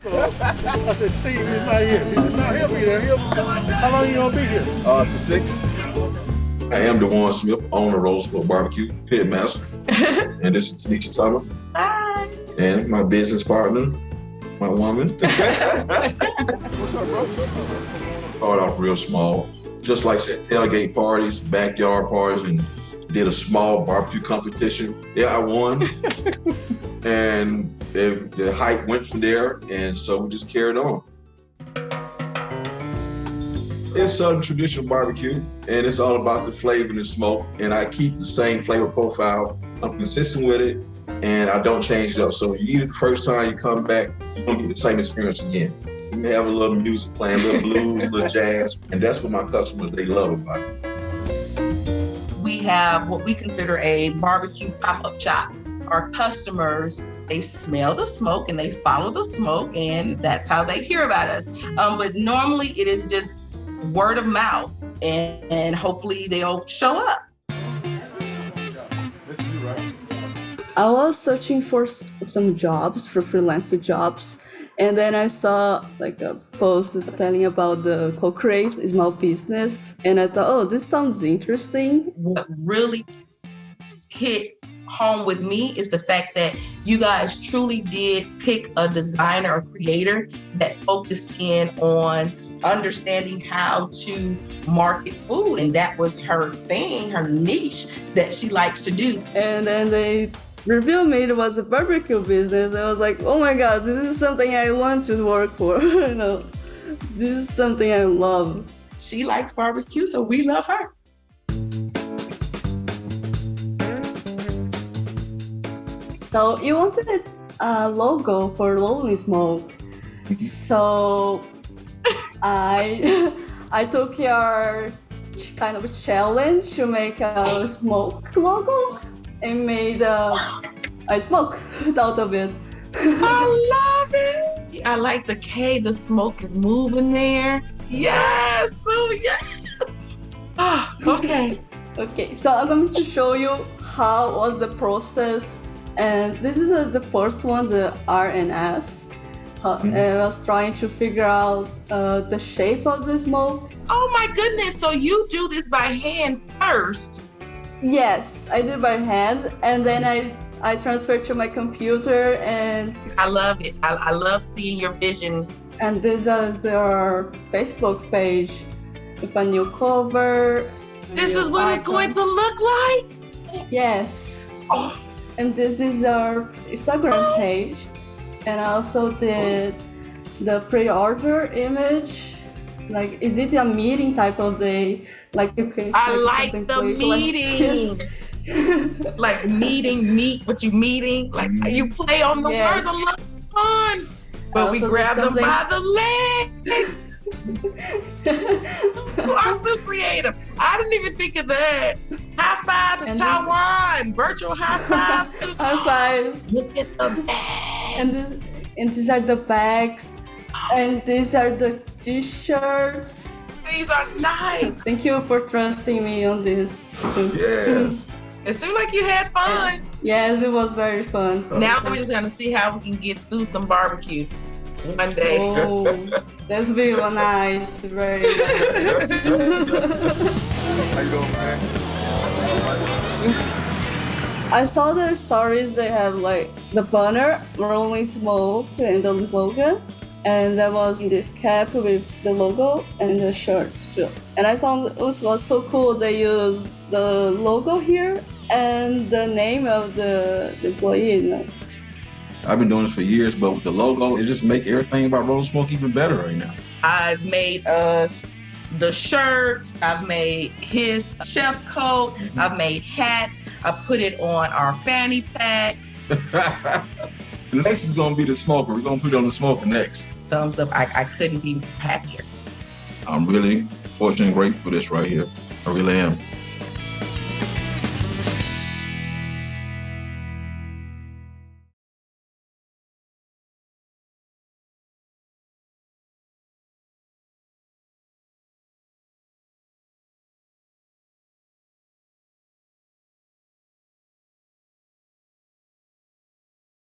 I said, Steve is not here. He said, no, he'll be there. How long you gonna be here? To 6. I am DeJuan Smith, owner of Rollin Barbecue, headmaster. And this is Tanisha Thomas. Hi. And my business partner, my woman. What's up, bro? Started off real small. Just like I said, tailgate parties, backyard parties, and did a small barbecue competition. Yeah, I won. And the hype went from there, and so we just carried on. It's Southern traditional barbecue, and it's all about the flavor and the smoke, and I keep the same flavor profile. I'm consistent with it, and I don't change it up. So when you eat it the first time you come back, you don't get the same experience again. You may have a little music playing, a little blues, a little jazz, and that's what my customers, they love about it. We have what we consider a barbecue pop-up shop. Our customers, they smell the smoke and they follow the smoke, and that's how they hear about us. But normally it is just word of mouth, and hopefully they'll show up. I was searching for some jobs, for freelancer jobs, and then I saw like a post telling about the CoCreate small business, and I thought, oh, this sounds interesting. What really hit home with me is the fact that you guys truly did pick a designer or creator that focused in on understanding how to market food, and that was her thing, her niche that she likes to do. And then they revealed me it was a barbecue business. I was like, oh my God, this is something I want to work for. You know, this is something I love. She likes barbecue, so we love her. So you wanted a logo for Rollin Smoke. So I took your kind of challenge to make a smoke logo and made a smoke out of it. I love it. I like the K, the smoke is moving there. Yes, oh yes. Okay. Okay, so I'm going to show you how was the process. And this is the first one, the R and S. I was trying to figure out the shape of the smoke. Oh my goodness, so you do this by hand first? Yes, I did by hand, and then I transferred to my computer, and I love it. I love seeing your vision. And this is their Facebook page with a new cover. This is what it's going to look like? Yes. Oh. And this is our Instagram page. And I also did the pre-order image. Like, is it a meeting type of day? Like you can. I like the meeting. Like meet, what you meeting? Like you play on the words. I love fun. But we grab them by the legs. You are so creative. I didn't even think of that. High five to Taiwan. Virtual high five. High five. Look at the bag. And these are the bags. And these are the t-shirts. These are nice. Thank you for trusting me on this. Yes. It seemed like you had fun. Yes, it was very fun. Now we're just gonna see how we can get Sue some barbecue one day. Oh, that's very nice. Very nice. How you doing, man? I saw their stories. They have like the banner, Rollin Smoke, and the slogan. And that was in this cap with the logo and the shirt too. And I found it was so cool. They used the logo here and the name of the employee. You know? I've been doing this for years, but with the logo, it just makes everything about Rollin Smoke even better right now. I've made the shirts, I've made his chef coat, I've made hats, I put it on our fanny packs. Next is gonna be the smoker. We're gonna put it on the smoker next. Thumbs up, I couldn't be happier. I'm really fortunate and grateful for this right here. I really am.